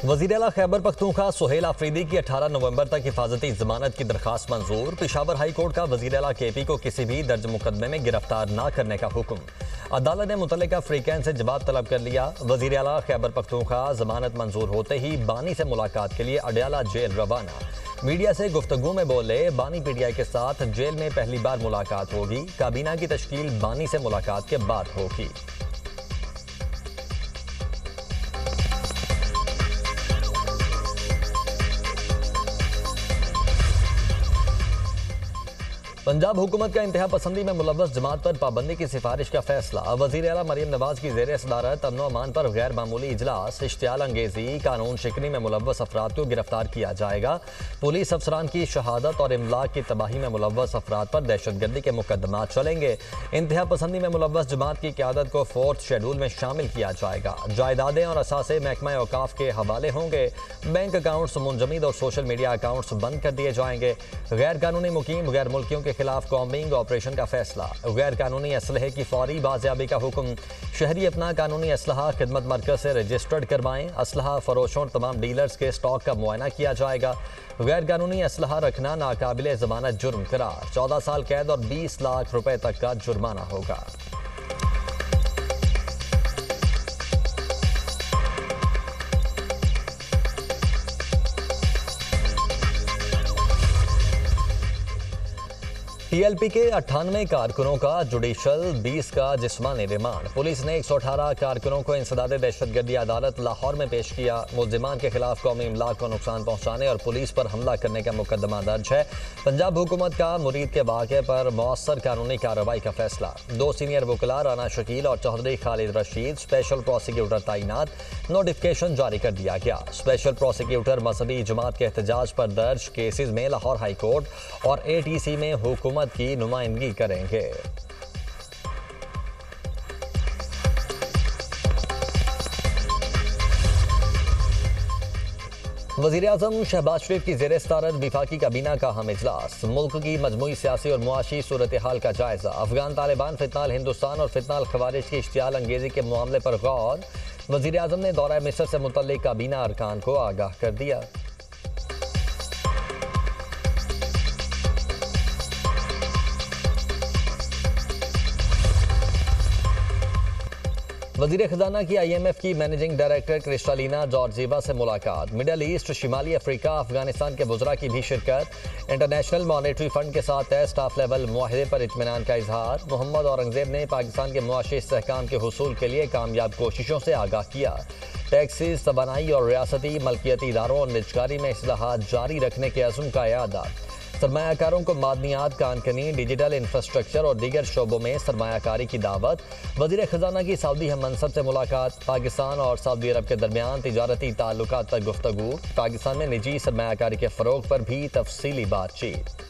वज़ीर आला खैबर पख्तूनख्वा सुहेल आफरीदी की 18 नवंबर तक हिफाजती जमानत की दरखास्त मंजूर। पेशावर हाई कोर्ट का वज़ीर आला KP को किसी भी दर्ज मुकदमे में गिरफ्तार न करने का हुक्म। अदालत ने मुतल्लिका फ्रीकैन से जवाब तलब कर लिया। वज़ीर आला खैबर पख्तूनख्वा जमानत मंजूर होते ही बानी से मुलाकात के लिए अडयाला जेल रवाना। मीडिया से गुफ्तगू में बोले, बानी PTI के साथ जेल में पहली बार मुलाकात होगी। काबीना की तश्कील बानी से मुलाकात के बाद होगी। पंजाब हुकूमत का इंतहा पसंदी में मुलव्वस जमात पर पाबंदी की सिफारिश का फैसला। वज़ीर आला मरियम नवाज की ज़ेर सदारत अमन अमान पर गैर मामूली इजलास। इश्तियाल अंगेजी कानून शिकनी में मुलव्वस अफराद को गिरफ्तार किया जाएगा। पुलिस अफसरान की शहादत और इमलाक की तबाही में मुलव्वस अफराद पर दहशतगर्दी के मुकदमा चलेंगे। इंतहा पसंदी में मुलव्वस जमात की क़यादत को 4th शेड्यूल में शामिल किया जाएगा। जायदादें और असासे महकमा औकाफ के हवाले होंगे। बैंक अकाउंट्स मुंजमद और सोशल मीडिया अकाउंट्स बंद कर दिए जाएंगे। गैर कानूनी मुकीम गैर मुल्कियों के खिलाफ कॉम्बिंग ऑपरेशन का फैसला। गैर कानूनी असलहे की फौरी बाजियाबी का हुक्म। शहरी अपना कानूनी असलहा खिदमत मरकज से रजिस्टर्ड करवाएं। असलहा फरोशों और तमाम डीलर्स के स्टॉक का मुआयना किया जाएगा। गैर कानूनी असलहा रखना नाकाबिले जमानत जुर्म करार। 14 साल कैद और 20 लाख रुपए तक का जुर्माना होगा। TLP के 98 कारकुनों का जुडिशल, 20 का जिस्मानी रिमांड। पुलिस ने 118 कारकुनों को इंसदादे दहशतगर्दी अदालत लाहौर में पेश किया। मुल्जिमान के खिलाफ कौमी इमलाक को नुकसान पहुंचाने और पुलिस पर हमला करने का मुकदमा दर्ज है। पंजाब हुकूमत का मुरीद के वाक़े पर मौसर कानूनी कार्रवाई का फैसला। 2 सीनियर वकला राना शकील और चौधरी खालिद रशीद स्पेशल प्रोसिक्यूटर तैनात। नोटिफिकेशन जारी कर दिया गया। स्पेशल प्रोसिक्यूटर मजहबी जमात के एहतजाज पर दर्ज केसेस में लाहौर हाई कोर्ट और ATC में हुकूमत की नुमाइंदगी करेंगे। वज़ीर आज़म शहबाज शरीफ की ज़ेर सदारत वफाकी काबीना का अहम इजलास। मुल्क की मजमूई सियासी और मुआशी सूरत हाल का जायजा। अफगान तालिबान, फितनाल हिंदुस्तान और फितनाल खवारिज की इश्तियाल अंगेजी के मामले पर गौर। वज़ीर आज़म ने दौरा मिस्र से मुतल्लिक काबीना अरकान को आगाह कर दिया। वज़ीर खजाना की IMF की मैनेजिंग डायरेक्टर क्रिस्टालिना जॉर्जिवा से मुलाकात। मिडल ईस्ट, शिमाली अफ्रीका, अफगानिस्तान के वज़रा की भी शिरकत। इंटरनेशनल मॉनेटरी फंड के साथ तय स्टाफ लेवल मुआहदे पर इत्मीनान का इजहार। मोहम्मद औरंगजेब ने पाकिस्तान के मुआशी इस्तेहकाम के हुसूल के लिए कामयाब कोशिशों से आगाह किया। टैक्सेस, तवानाई और रियासती मलकियती इदारों और निजकारी में इस्लाहात जारी रखने के अज़्म का यादा। सरमायाकारों को मादनियात, कानकनी, डिजिटल इंफ्रास्ट्रक्चर और दीगर शोबों में सरमायाकारी की दावत। वज़ीर खजाना की सऊदी हम मनसब से मुलाकात। पाकिस्तान और सऊदी अरब के दरमियान तिजारती ताल्लुकात पर गुफ्तगू। पाकिस्तान में निजी सरमायाकारी के फ़रोग पर भी तफसीली बातचीत।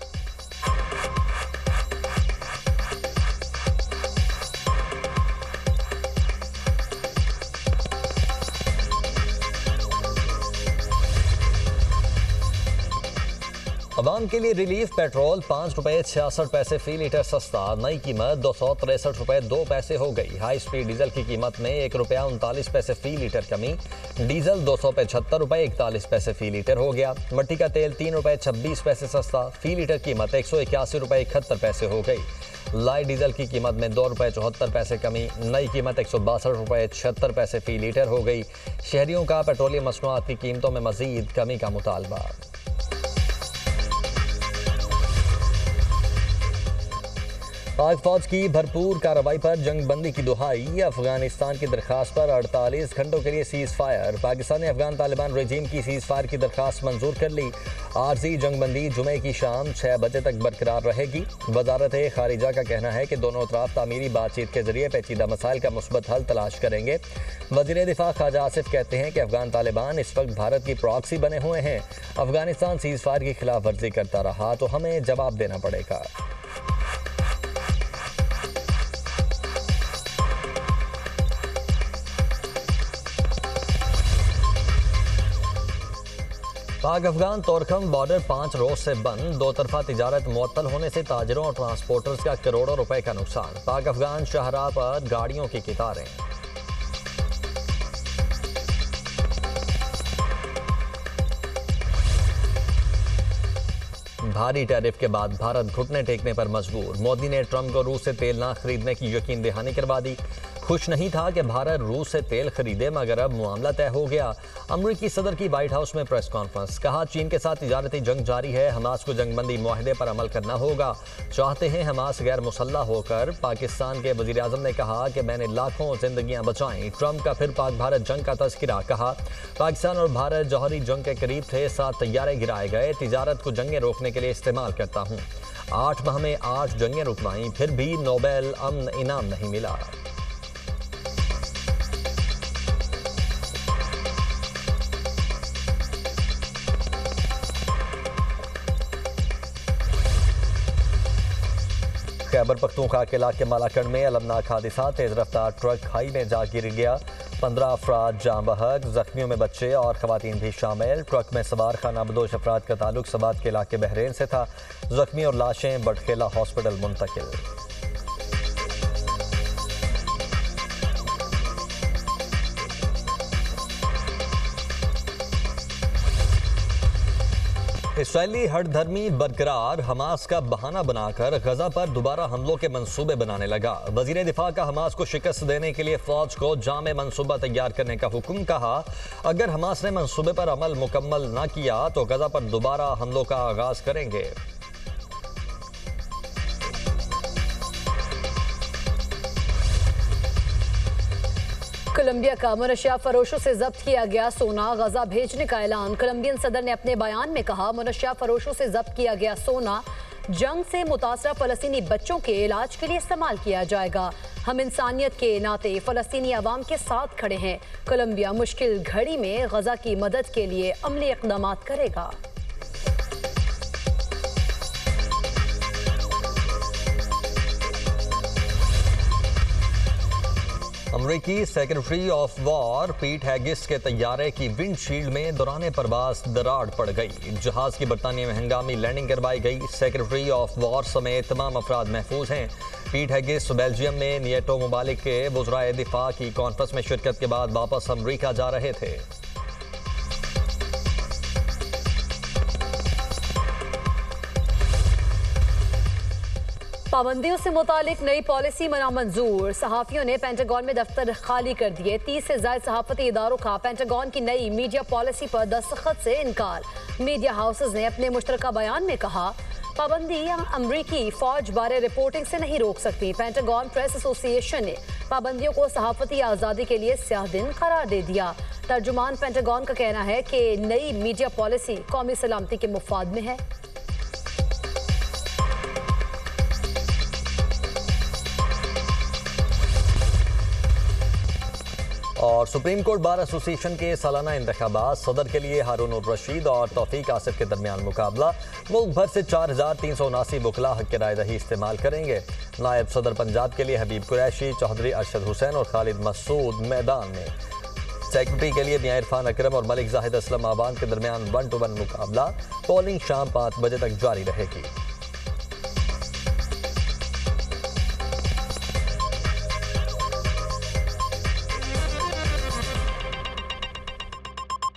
अवाम के लिए रिलीफ। पेट्रोल 5 रुपये 66 पैसे फी लीटर सस्ता। नई कीमत 263 रुपये 2 पैसे हो गई। हाई स्पीड डीजल की कीमत में 1 रुपया 39 पैसे फी लीटर कमी। डीजल 275 रुपये 41 पैसे फी लीटर हो गया। मट्टी का तेल 3 रुपये 26 पैसे सस्ता। फी लीटर कीमत 181 रुपये 71 पैसे हो गई। लाइट डीजल की कीमत में 2 रुपये 74 पैसे कमी। नई कीमत 162 रुपये 76 पैसे फी लीटर हो गई। शहरियों का पेट्रोलियम मसनूआत की कीमतों में मजीद कमी का मुतालबा। पाक फौज की भरपूर कार्रवाई पर जंग बंदी की दुहाई। अफगानिस्तान की दरखास्त पर 48 घंटों के लिए सीज फायर। पाकिस्तान ने अफगान तालिबान रजीम की सीज फायर की दरखास्त मंजूर कर ली। आरजी जंग बंदी जुमे की शाम 6 बजे तक बरकरार रहेगी। वजारत खारिजा का कहना है कि दोनों तरफ तामीरी बातचीत के जरिए पेचीदा मसाइल का मुस्बत हल तलाश करेंगे। वज़ीर दिफा ख्वाजा आसिफ कहते हैं कि अफगान तालिबान इस वक्त भारत की प्रॉक्सी बने हुए हैं। अफगानिस्तान सीज फायर की खिलाफ वर्जी करता रहा तो हमें जवाब देना पड़ेगा। पाक अफगान तोरखम बॉर्डर 5 रोज से बंद। 2 तरफा तिजारत मुअत्तल होने से ताजरों और ट्रांसपोर्टर्स का करोड़ों रुपए का नुकसान। पाक अफगान शाहराह पर गाड़ियों की कतारें। भारी टैरिफ के बाद भारत घुटने टेकने पर मजबूर। मोदी ने ट्रंप को रूस से तेल ना खरीदने की यकीन दहानी करवा दी। खुश नहीं था कि भारत रूस से तेल खरीदे, मगर अब मामला तय हो गया। अमेरिकी सदर की व्हाइट हाउस में प्रेस कॉन्फ्रेंस। कहा, चीन के साथ तिजारती जंग जारी है, हमास को जंगबंदी मुआहदे पर अमल करना होगा। चाहते हैं हमास गैर मुसल्लह होकर। पाकिस्तान के वजीर आजम ने कहा कि मैंने लाखों जिंदगियां बचाई। ट्रंप का फिर पाक भारत जंग का तस्करा। कहा, पाकिस्तान और भारत जौहरी जंग के करीब थे, 7 तैयारे गिराए गए। तिजारत को जंगें रोकने के लिए इस्तेमाल करता हूँ। 8 माह में 8 जंगें रुकवाई, फिर भी नोबेल अमन इनाम नहीं मिला। खैबर पख्तूनख्वा के इलाके मालाकंड में अलमनाक हादसा। तेज रफ्तार ट्रक खाई में जा गिर गया। 15 अफराद जाँ बहक, जख्मियों में बच्चे और खवातीन भी शामिल। ट्रक में सवार खानाबदोश अफराद का ताल्लुक सवात के इलाके बहरीन से था। जख्मी और लाशें बटखेला हॉस्पिटल मुंतकिल। इसराइली हठधर्मी बरकरार हमास का बहाना बनाकर गजा पर दोबारा हमलों के मंसूबे बनाने लगा। वजीर दिफा का हमास को शिकस्त देने के लिए फौज को जामे मंसूबा तैयार करने का हुक्म। कहा, अगर हमास ने मंसूबे पर अमल मुकम्मल न किया तो गजा पर दोबारा हमलों का आगाज करेंगे। कोलंबिया का मुनशिया फरोशों से जब्त किया गया सोना गजा भेजने का ऐलान। कोलंबियन सदर ने अपने बयान में कहा, मुनशिया फरोशों से जब्त किया गया सोना जंग से मुतासरा फलस्तीनी बच्चों के इलाज के लिए इस्तेमाल किया जाएगा। हम इंसानियत के नाते फलस्तीनी अवाम के साथ खड़े हैं। कोलंबिया मुश्किल घड़ी में गजा की मदद के लिए अमली इक़दाम करेगा। अमरीकी सेक्रेटरी ऑफ वॉर पीट हैगिस के तैयारे की विंडशील्ड में दौरान परवास दरार पड़ गई। जहाज की बरतानिया में हंगामी लैंडिंग करवाई गई। सेक्रेटरी ऑफ वॉर समेत तमाम अफराद महफूज हैं। पीट हैगिस बेल्जियम में नेटो मुमालिक के वज़राए दिफा की कॉन्फ्रेंस में शिरकत के बाद वापस अमरीका जा रहे थे। पाबंदियों से मुतालिक नई पॉलिसी मना मंजूर। सहाफियों ने पेंटागन में दफ्तर खाली कर दिए। 30 से ज्यादा सहाफती इदारों का पेंटागन की नई मीडिया पॉलिसी पर दस्तखत से इनकार। मीडिया हाउसेज ने अपने मुश्तरका बयान में कहा, पाबंदी अमरीकी फौज बारे रिपोर्टिंग से नहीं रोक सकती। पेंटागन प्रेस एसोसिएशन ने पाबंदियों को सहाफती आज़ादी के लिए स्याह दिन करार दे दिया। तर्जुमान पेंटागन का कहना है कि नई मीडिया पॉलिसी कौमी सलामती के मुफाद में है। और सुप्रीम कोर्ट बार एसोसिएशन के सालाना इंतखाबात। सदर के लिए हारून रशीद और तौफीक आसिफ के दरमियान मुकाबला। मुल्क भर से 4379 वकला हक रायदही इस्तेमाल करेंगे। नायब सदर पंजाब के लिए हबीब कुरैशी, चौधरी अरशद हुसैन और खालिद मसूद मैदान में। सेक्रेटरी के लिए मियां इरफान अकरम और मलिक जाहिद असलम आबाद के दरमियान 1-to-1 मुकाबला। पोलिंग शाम 5 बजे तक जारी रहेगी।